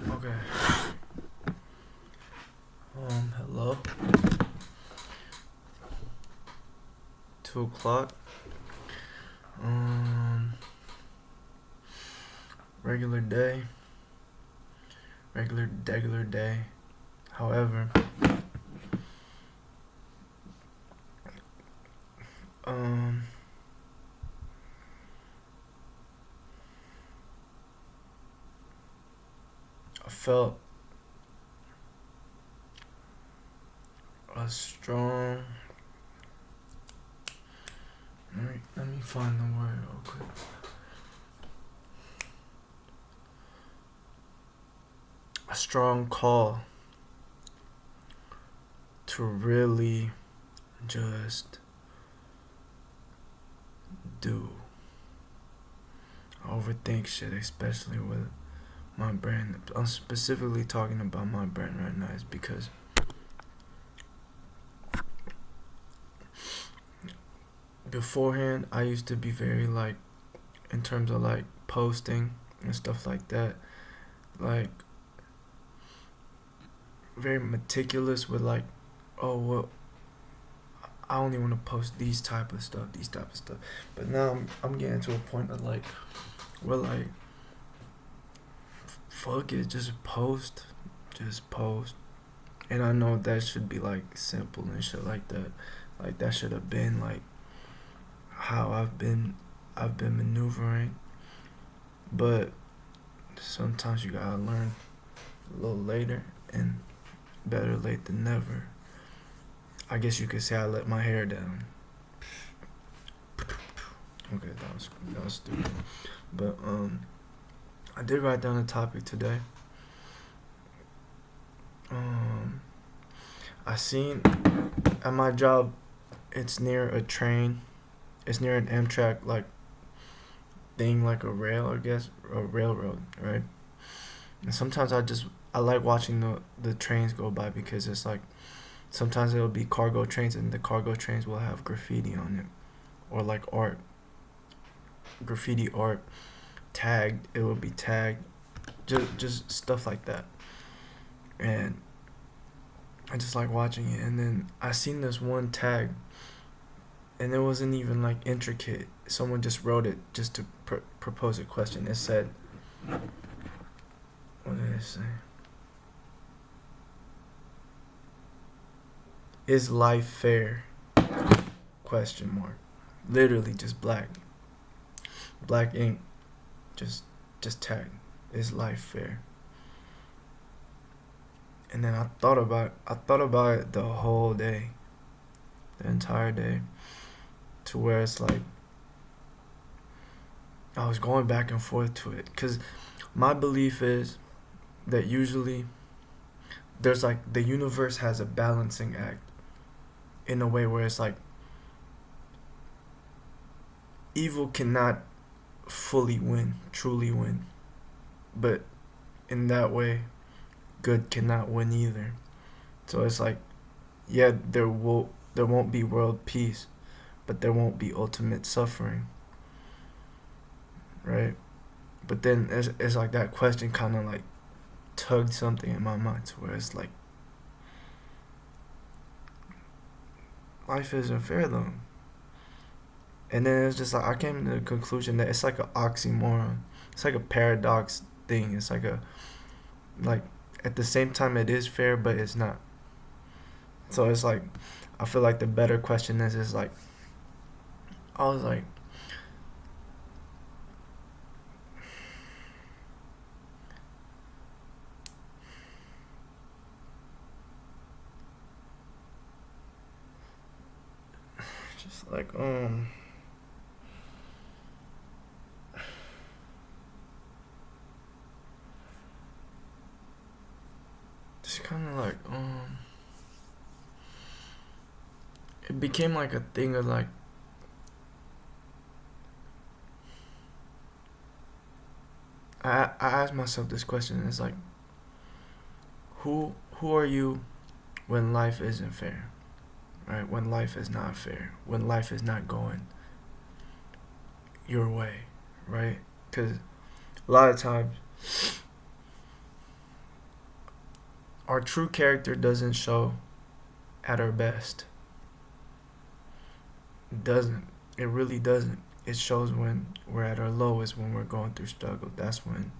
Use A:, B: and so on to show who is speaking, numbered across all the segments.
A: Okay. Hello. 2 o'clock. Um, regular day. Regular day. However, um, I felt a strong. Let me find the word real quick. A strong call to really just do. I overthink shit, especially with my brand. I'm specifically talking about my brand right now, is because beforehand I used to be very like, in terms of like posting and stuff like that, like very meticulous with like, oh well, I only want to post these type of stuff. But now I'm getting to a point of like, well, like, fuck it, just post. And I know that should be like simple and shit like that. Like that should have been like how I've been maneuvering. But sometimes you gotta learn a little later, and better late than never. I guess you could say I let my hair down. Okay, that was stupid. But I did write down a topic today. Um, I seen at my job, it's near a train. It's near an Amtrak like thing, like a rail, I guess, a railroad, right? And sometimes I like watching the trains go by, because it's like sometimes it'll be cargo trains, and the cargo trains will have graffiti on it, or like art, graffiti art, tagged. It will be tagged, just stuff like that. And I just like watching it. And then I seen this one tag, and it wasn't even like intricate. Someone just wrote it just to propose a question. It said, what did it say? Is life fair? Question mark. Literally just black ink, just tagged. Is life fair? And then I thought about it the whole day, the entire day, to where it's like I was going back and forth to it, because my belief is that usually there's like, the universe has a balancing act, in a way where it's like evil cannot truly win, but in that way good cannot win either. So it's like, yeah, there won't be world peace, but there won't be ultimate suffering, right? But then it's like that question kind of like tugged something in my mind, to where it's like, life isn't fair though. And then it's just like I came to the conclusion that it's like an oxymoron. It's like a paradox thing. It's like a, like, at the same time it is fair, but it's not. So it's like, I feel like the better question is like, I was like, just like just kind of like it became like a thing of like, I asked myself this question. It's like, who are you when life isn't fair, right? When life is not fair, when life is not going your way, right? Because a lot of times our true character doesn't show at our best. It doesn't. It really doesn't. It shows when we're at our lowest, when we're going through struggle. That's when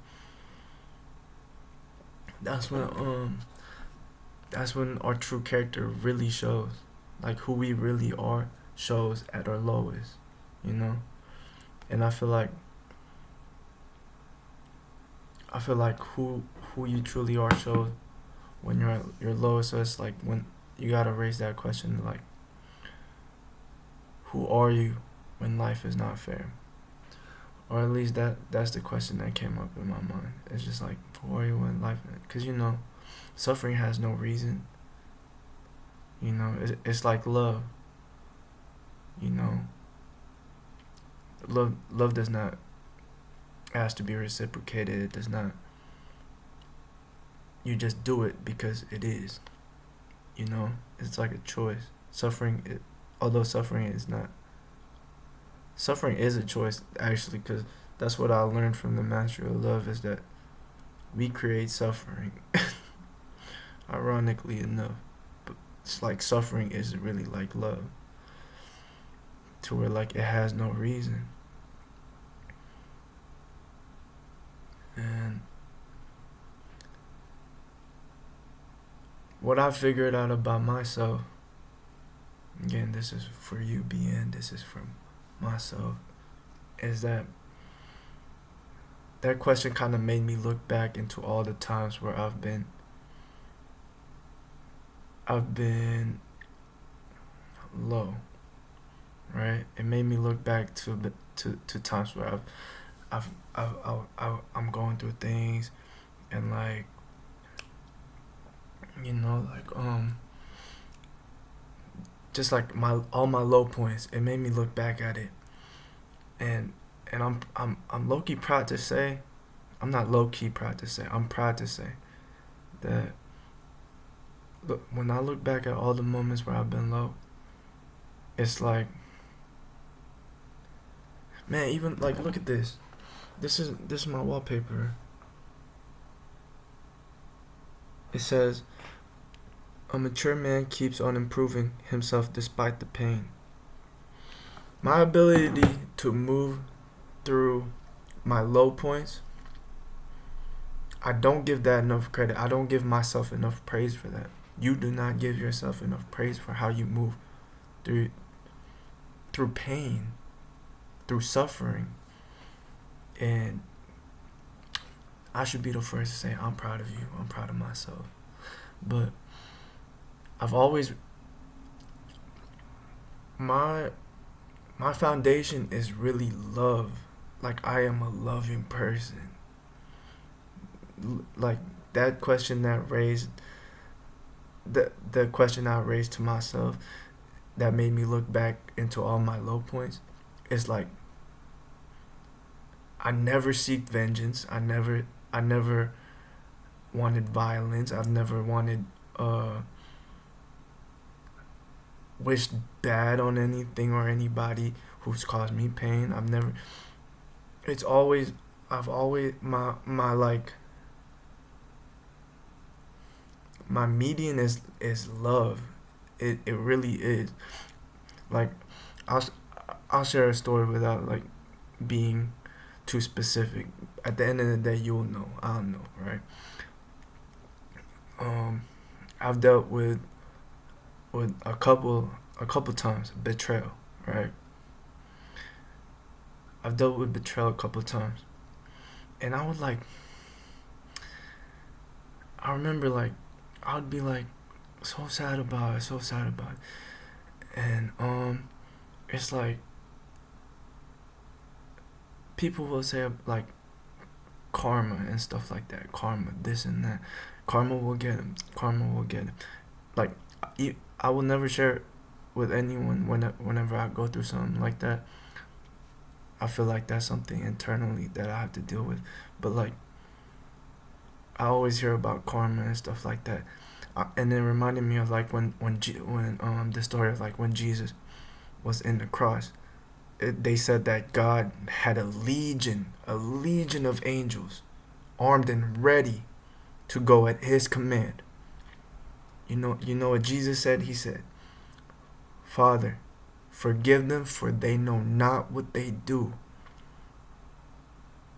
A: that's when our true character really shows. Like who we really are shows at our lowest, you know? And I feel like who you truly are shows when you're at your lowest. So it's like when you gotta raise that question, like, who are you when life is not fair? Or at least that's the question that came up in my mind. It's just like, who are you when life? Because suffering has no reason. It's like love. You know, love does not ask to be reciprocated. It does not. You just do it because it is. It's like a choice. Although suffering is not. Suffering is a choice, actually, because that's what I learned from the Master of Love, is that we create suffering. Ironically enough. But it's like suffering is really like love. To where like it has no reason. And what I figured out about myself, again, this is for you, BN, this is from myself, is that question kind of made me look back into all the times where I've been low, right? It made me look back to times where I'm going through things, and like, just like all my low points. It made me look back at it, and I'm low key proud to say, I'm not low key proud to say, I'm proud to say that. Look, when I look back at all the moments where I've been low, it's like, man, even like, look at this. This is my wallpaper. It says, a mature man keeps on improving himself despite the pain. My ability to move through my low points, I don't give that enough credit. I don't give myself enough praise for that. You do not give yourself enough praise for how you move through pain, through suffering. And I should be the first to say, I'm proud of you. I'm proud of myself. But I've always, my foundation is really love. Like, I am a loving person. Like, that question that raised, the question I raised to myself that made me look back into all my low points, is like, I never seek vengeance. I never wanted violence. I've never wanted wished bad on anything or anybody who's caused me pain. I've always my median is love. It really is. Like, I'll share a story without like being too specific. At the end of the day, you'll know. I'll know, right? I've dealt with a couple times betrayal, right? I've dealt with betrayal a couple times, and I remember like I would be like so sad about it, and it's like people will say like karma and stuff like that. Karma, this and that. Karma will get him. Like, I will never share it with anyone whenever I go through something like that. I feel like that's something internally that I have to deal with. But like, I always hear about karma and stuff like that, and it reminded me of like when the story of like when Jesus was in the cross. They said that God had a legion of angels, armed and ready to go at His command. You know what Jesus said? He said, Father, forgive them, for they know not what they do.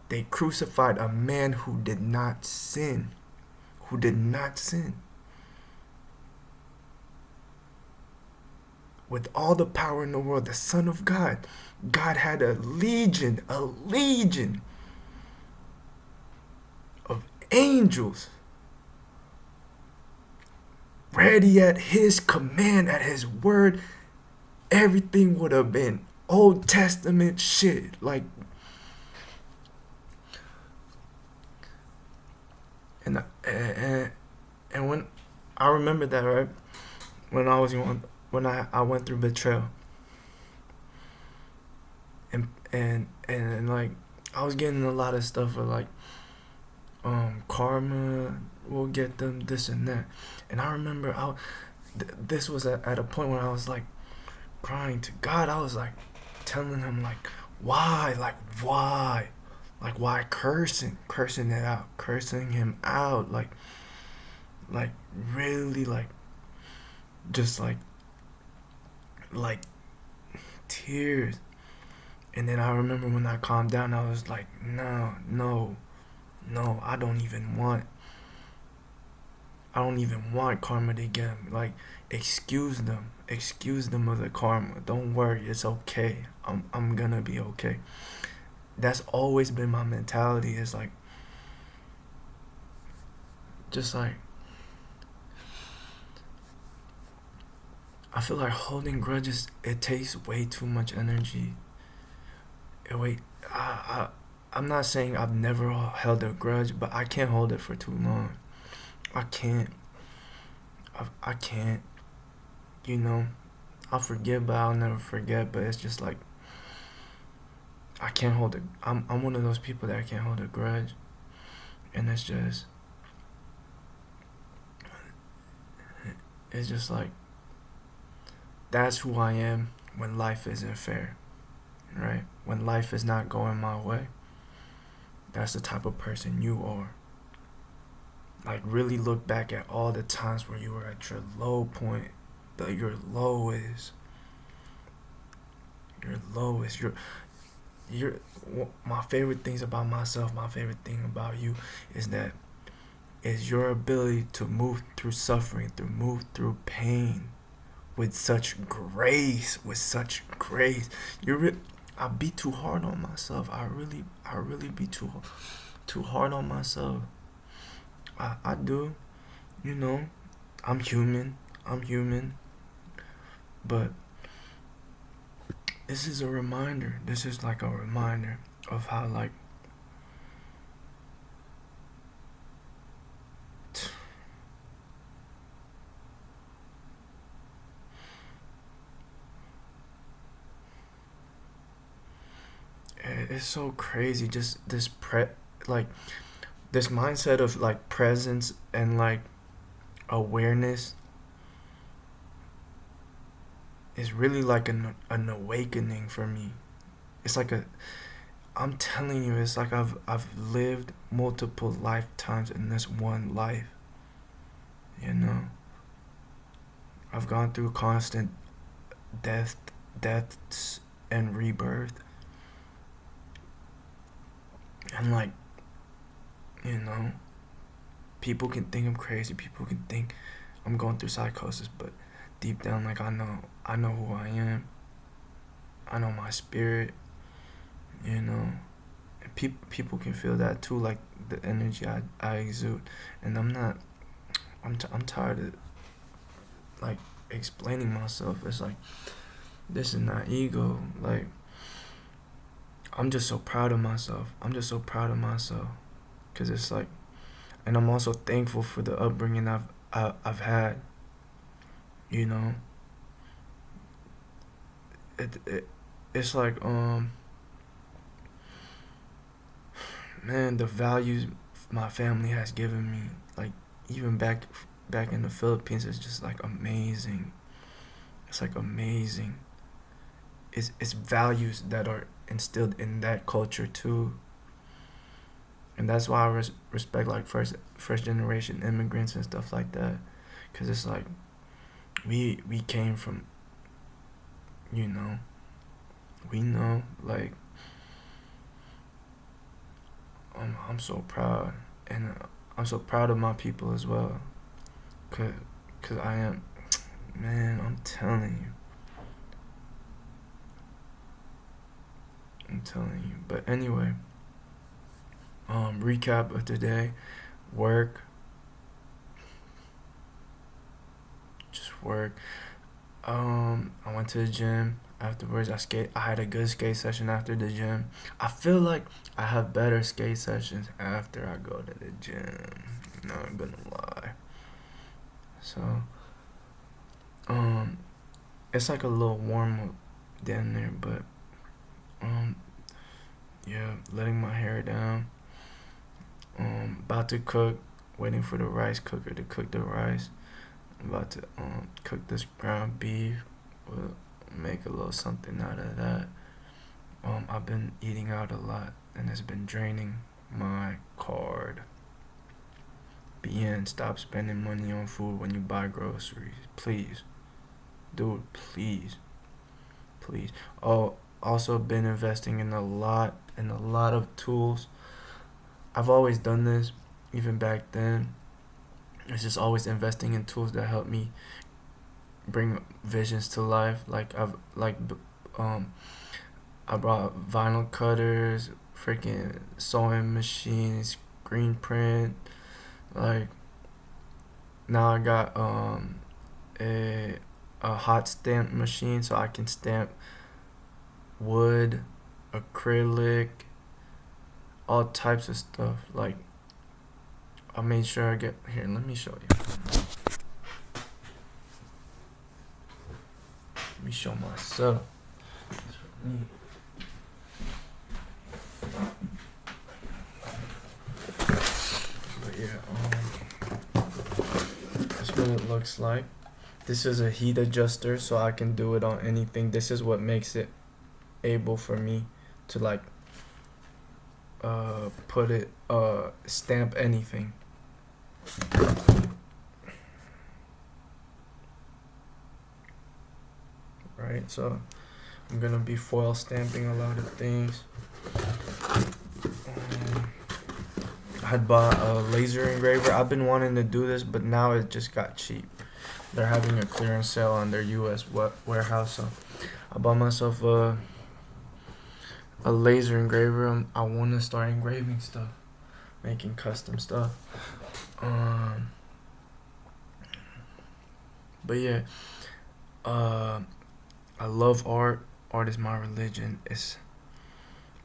A: They crucified a man who did not sin. Who did not sin. With all the power in the world, the Son of God. God had a legion of angels ready at his command, at his word. Everything would have been Old Testament shit. Like, and when I remember that, right? When I was young, when I went through betrayal, and like I was getting a lot of stuff with like karma will get them, this and that. And I remember this was at a point where I was like crying to God. I was like telling him like why cursing it out, cursing him out, like really like just like tears. And then I remember when I calmed down, I was like, no, I don't even want karma to get them. Like, excuse them of the karma. Don't worry, it's okay. I'm gonna be okay. That's always been my mentality. Is like, just like, I feel like holding grudges, it takes way too much energy. I'm not saying I've never held a grudge, but I can't hold it for too long. I can't. I can't. You know, I'll forgive, but I'll never forget. But it's just like, I can't hold it. I'm one of those people that I can't hold a grudge, and it's just like, that's who I am when life isn't fair, right? When life is not going my way, that's the type of person you are. Like, really look back at all the times where you were at your low point, your lowest. My favorite things about myself, my favorite thing about you is your ability to move through suffering, to move through pain with such grace, I be too hard on myself. I really be too hard on myself. I do. You know, I'm human. But this is a reminder. This is like a reminder of how, like, it's so crazy. Just this like this mindset of like presence and like awareness is really like an awakening for me. It's like I'm telling you, it's like I've lived multiple lifetimes in this one life. You know, I've gone through constant deaths and rebirth, and like, you know, people can think I'm crazy. People can think I'm going through psychosis, but deep down, like, I know who I am. I know my spirit. You know, and people can feel that too, like the energy I exude, and I'm tired of like explaining myself. It's like, this is not ego. Like, I'm just so proud of myself. Cause it's like, and I'm also thankful for the upbringing I've had. You know, it's like man, the values my family has given me, like, even back in the Philippines, is just like amazing. It's like amazing. It's values that are instilled in that culture too, and that's why I respect like first generation immigrants and stuff like that, cause it's like we came from, you know, we know, like, I'm so proud, and I'm so proud of my people as well, cause I am, man, I'm telling you. But anyway, recap of today: work, just work. I went to the gym. Afterwards, I had a good skate session after the gym. I feel like I have better skate sessions after I go to the gym. Not gonna lie. So, um, it's like a little warm up down there, but um, yeah, letting my hair down. About to cook, waiting for the rice cooker to cook the rice. I'm about to cook this ground beef. We'll make a little something out of that. I've been eating out a lot, and it's been draining my card. Bien, stop spending money on food when you buy groceries, please, dude. Please. Oh, also been investing in a lot of tools. I've always done this, even back then. It's just always investing in tools that help me bring visions to life. Um I brought vinyl cutters, freaking sewing machines, screen print. Like, now I got a hot stamp machine so I can stamp wood, acrylic, all types of stuff. Like, I made sure I get here. Let me show you. Let me show myself. But yeah, that's what it looks like. This is a heat adjuster, so I can do it on anything. This is what makes it able for me to like put it stamp anything. Right, so I'm gonna be foil stamping a lot of things. I had bought a laser engraver. I've been wanting to do this, but now it just got cheap. They're having a clearance sale on their U.S. warehouse, so I bought myself a laser engraver. I want to start engraving stuff, making custom stuff. But yeah, I love art. Art is my religion. It's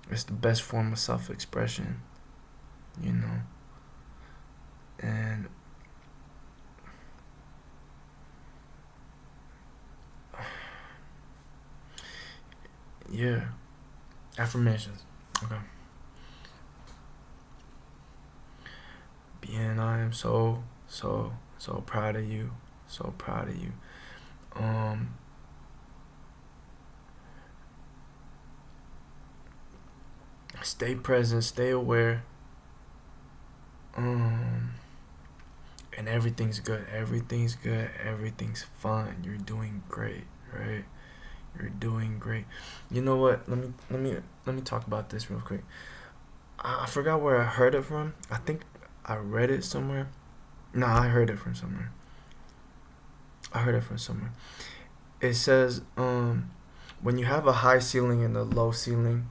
A: the best form of self-expression, you know. And yeah, affirmations. Okay. Bien, I am so proud of you. So proud of you. Stay present, stay aware. And everything's good. Everything's good. Everything's fine. You're doing great, right? You're doing great. You know what? Let me talk about this real quick. I forgot where I heard it from. I think I read it somewhere. No, I heard it from somewhere. It says, when you have a high ceiling and a low ceiling,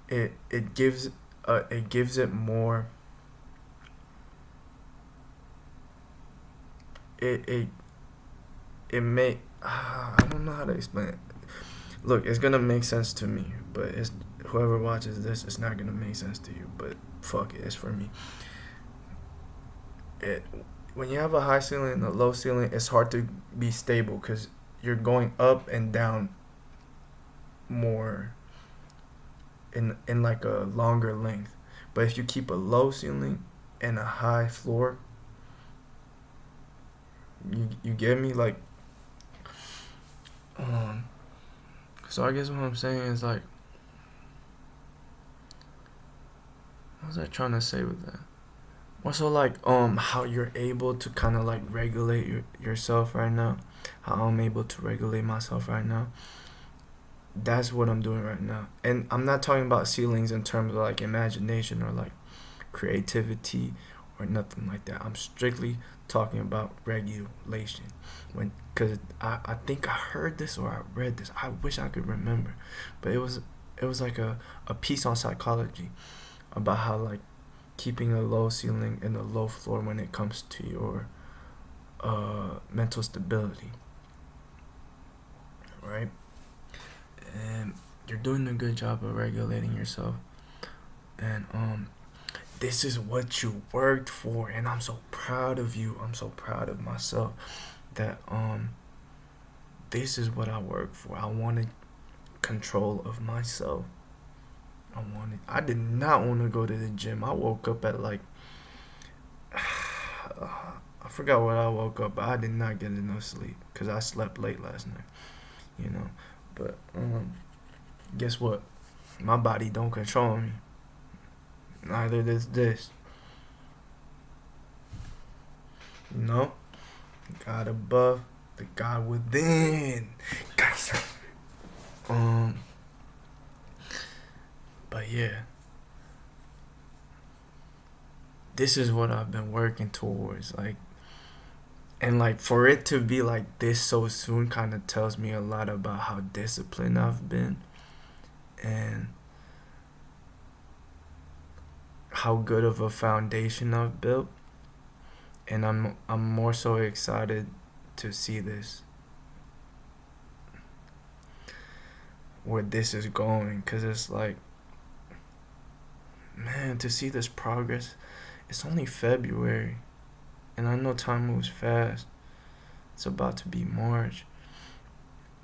A: it gives it more. It may I don't know how to explain it. Look, it's gonna make sense to me, but it's whoever watches this, it's not gonna make sense to you. But fuck it, it's for me. It When you have a high ceiling and a low ceiling, it's hard to be stable because you're going up and down more in like a longer length. But if you keep a low ceiling and a high floor, you get me, like, so I guess what I'm saying is, like, what was I trying to say with that? Also, like how you're able to kind of like regulate yourself right now, how I'm able to regulate myself right now. That's what I'm doing right now, and I'm not talking about ceilings in terms of like imagination or like creativity or nothing like that. I'm strictly talking about regulation. Because I think I heard this or I read this. I wish I could remember, but it was like a piece on psychology about how like keeping a low ceiling and a low floor when it comes to your mental stability, right? And you're doing a good job of regulating yourself. And this is what you worked for, and I'm so proud of you. I'm so proud of myself that this is what I worked for. I wanted control of myself. I did not want to go to the gym. I woke up at like I forgot what I woke up, but I did not get enough sleep because I slept late last night, you know. But guess what? My body don't control me. Neither does this. You know? God above, the God within. Guys. Um but yeah, this is what I've been working towards. Like, and like for it to be like this so soon kind of tells me a lot about how disciplined I've been and how good of a foundation I've built. And I'm more so excited to see this, where this is going, cuz it's like, man, to see this progress. It's only February, and I know time moves fast. It's about to be March,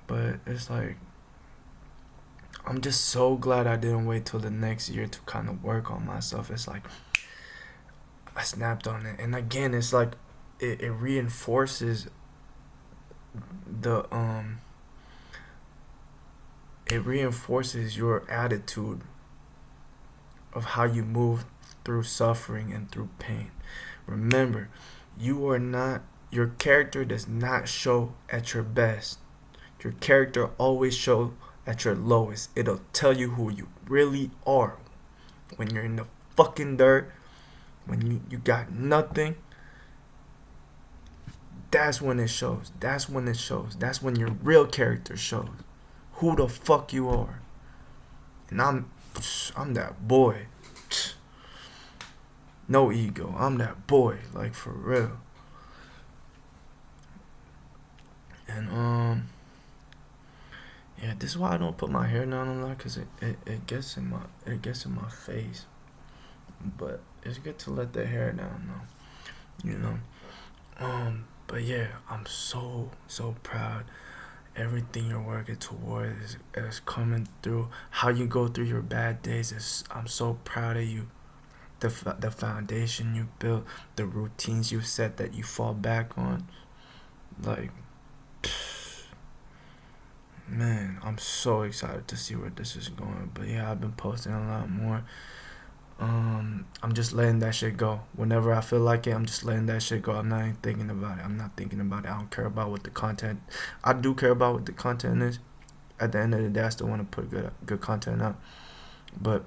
A: but it's like I'm just so glad I didn't wait till the next year to kind of work on myself. It's like I snapped on it, and again, it's like it reinforces the it reinforces your attitude of how you move through suffering and through pain. Remember, you are not your character does not show at your best. Your character always shows at your lowest. It'll tell you who you really are when you're in the fucking dirt, when you got nothing. That's when it shows. That's when it shows. That's when your real character shows who the fuck you are. And I'm that boy. No ego. I'm that boy, like for real. And yeah, this is why I don't put my hair down a lot, cause it gets in my face. But it's good to let the hair down though, you know. But yeah, I'm so proud. Everything you're working towards is coming through. How you go through your bad days is I'm so proud of you. The foundation you built, the routines you set that you fall back on, like man, I'm so excited to see where this is going. But yeah, I've been posting a lot more. I'm just letting that shit go. Whenever I feel like it, I'm just letting that shit go. I'm not even thinking about it. I'm not thinking about it. I don't care about what the content. I do care about what the content is. At the end of the day, I still want to put good content out. But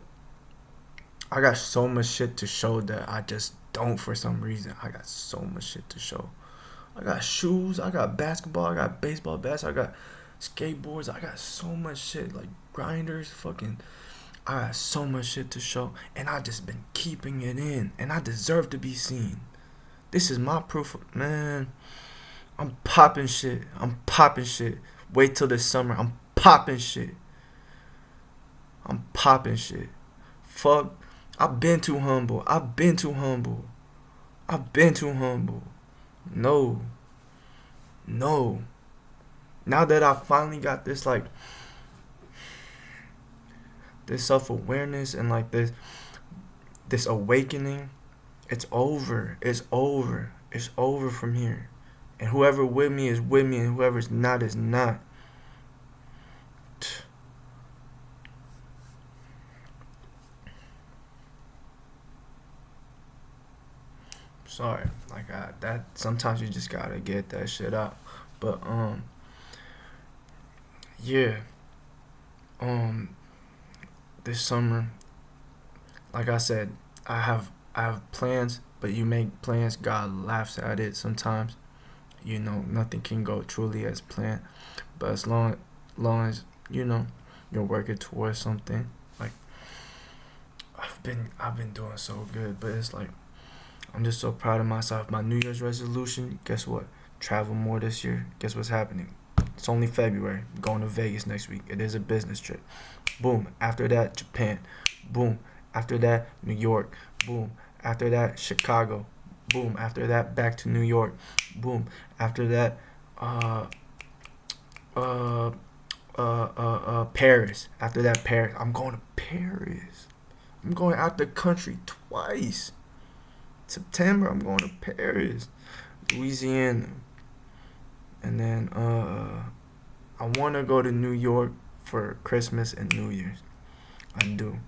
A: I got so much shit to show that I just don't for some reason. I got so much shit to show. I got shoes. I got basketball. I got baseball bats. I got skateboards. I got so much shit like grinders. Fucking I got so much shit to show, and I just been keeping it in, and I deserve to be seen. This is my proof, man. I'm popping shit. I'm popping shit. Wait till this summer. I'm popping shit. I'm popping shit. Fuck. I've been too humble. I've been too humble. I've been too humble. No. No. Now that I finally got this, like, this self awareness and, like, this awakening, it's over. It's over. It's over from here. And whoever with me is with me, and whoever's not is not. Sorry, like that. Sometimes you just gotta get that shit out. But yeah. Um, this summer, like I said, I have plans, but you make plans, God laughs at it sometimes. You know, nothing can go truly as planned. But as long as you know you're working towards something, like I've been doing so good, but it's like I'm just so proud of myself. My New Year's resolution, guess what? Travel more this year. Guess what's happening? It's only February. I'm going to Vegas next week. It is a business trip. Boom. After that, Japan. Boom. After that, New York. Boom. After that, Chicago. Boom. After that, back to New York. Boom. After that, uh, uh, Paris. After that, Paris. I'm going to Paris. I'm going out the country twice. September, I'm going to Paris, Louisiana, and then I want to go to New York for Christmas and New Year's. I do.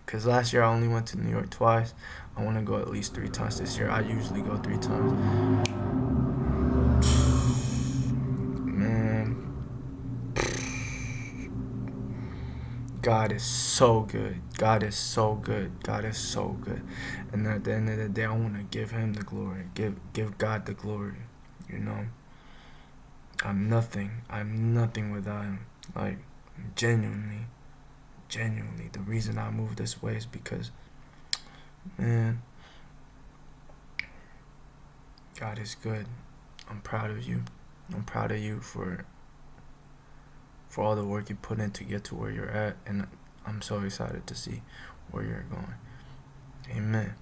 A: Cause last year I only went to New York twice. I want to go at least 3 times this year. I usually go 3 times. Man, God is so good. God is so good. God is so good. And at the end of the day, I want to give Him the glory. Give God the glory. You know, I'm nothing. I'm nothing without Him. Like genuinely, the reason I moved this way is because, man, God is good. I'm proud of you. I'm proud of you for all the work you put in to get to where you're at, and I'm so excited to see where you're going. Amen.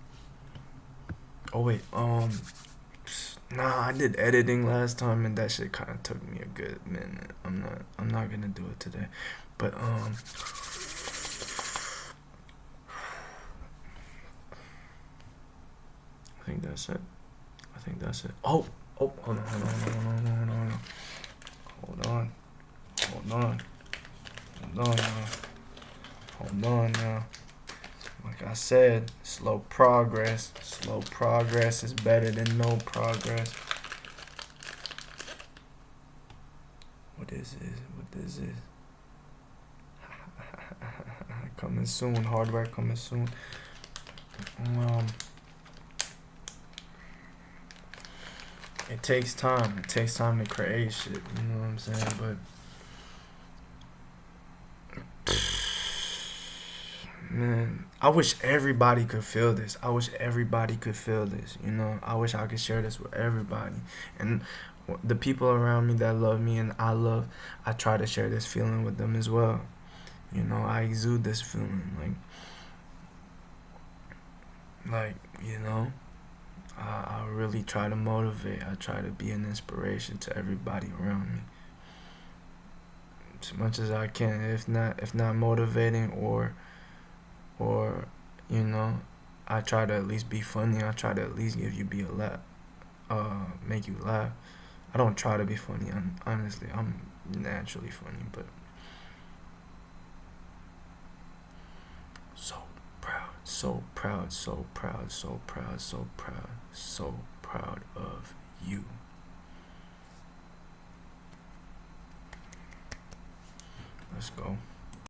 A: Oh wait, nah, I did editing last time, and that shit kind of took me a good minute. I'm not gonna do it today, but I think that's it. I think that's it. Oh, hold on, hold on, hold on now, hold on now. Like I said, slow progress. Slow progress is better than no progress. What is this? What is this? Coming soon. Hardware coming soon. Um, it takes time. It takes time to create shit. You know what I'm saying? But man, I wish everybody could feel this. I wish everybody could feel this. You know, I wish I could share this with everybody. And the people around me that love me and I love, I try to share this feeling with them as well. You know, I exude this feeling. Like you know, I really try to motivate. I try to be an inspiration to everybody around me as much as I can. If not motivating or you know, I try to at least be funny. I try to at least give you be a laugh, make you laugh. I don't try to be funny. I'm naturally funny, but so proud, so proud, so proud, so proud, so proud, so proud of you. Let's go.